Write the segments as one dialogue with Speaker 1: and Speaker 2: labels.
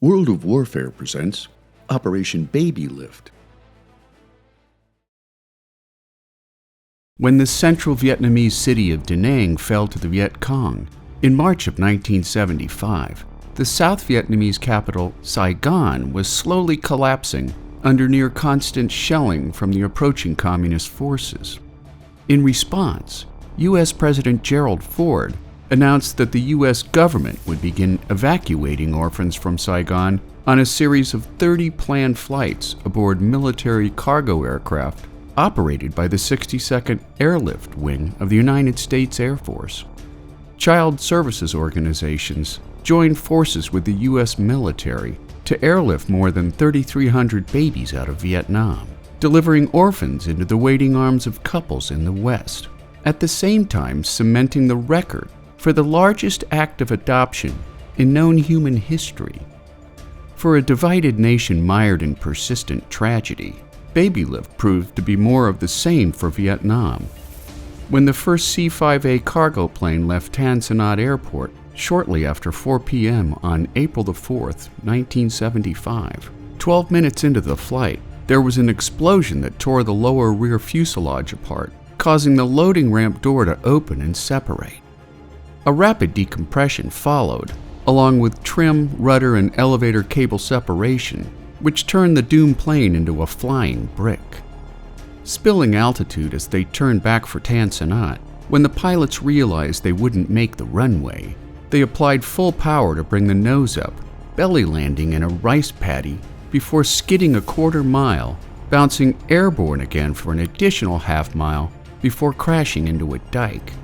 Speaker 1: World of Warfare presents Operation Babylift.
Speaker 2: When the central Vietnamese city of Da Nang fell to the Viet Cong in March of 1975, the South Vietnamese capital, Saigon, was slowly collapsing under near constant shelling from the approaching communist forces. In response, U.S. President Gerald Ford announced that the U.S. government would begin evacuating orphans from Saigon on a series of 30 planned flights aboard military cargo aircraft operated by the 62nd Airlift Wing of the United States Air Force. Child services organizations joined forces with the U.S. military to airlift more than 3,300 babies out of Vietnam, delivering orphans into the waiting arms of couples in the West, at the same time cementing the record for the largest act of adoption in known human history. For a divided nation mired in persistent tragedy, Babylift proved to be more of the same for Vietnam. When the first C-5A cargo plane left Tan Son Nhut Airport shortly after 4 p.m. on April 4, 1975, 12 minutes into the flight, there was an explosion that tore the lower rear fuselage apart, causing the loading ramp door to open and separate. A rapid decompression followed, along with trim, rudder, and elevator cable separation, which turned the doomed plane into a flying brick. Spilling altitude as they turned back for Tan Son Nhut, when the pilots realized they wouldn't make the runway, they applied full power to bring the nose up, belly landing in a rice paddy before skidding a quarter mile, bouncing airborne again for an additional half mile before crashing into a dike.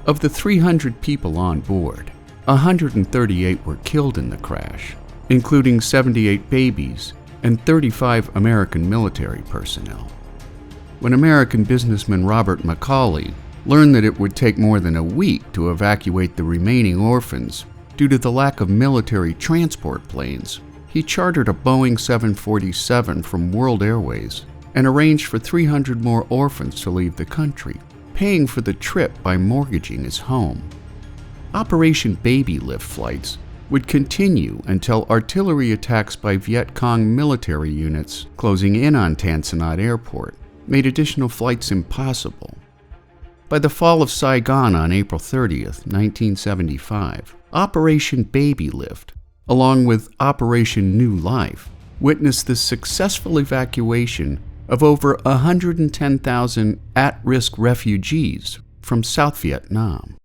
Speaker 2: Of the 300 people on board, 138 were killed in the crash, including 78 babies and 35 American military personnel. When American businessman Robert Macaulay learned that it would take more than a week to evacuate the remaining orphans due to the lack of military transport planes, he chartered a Boeing 747 from World Airways and arranged for 300 more orphans to leave the country, paying for the trip by mortgaging his home. Operation Babylift flights would continue until artillery attacks by Viet Cong military units closing in on Tan Son Nhut Airport made additional flights impossible. By the fall of Saigon on April 30, 1975, Operation Babylift, along with Operation New Life, witnessed the successful evacuation of over 110,000 at-risk refugees from South Vietnam.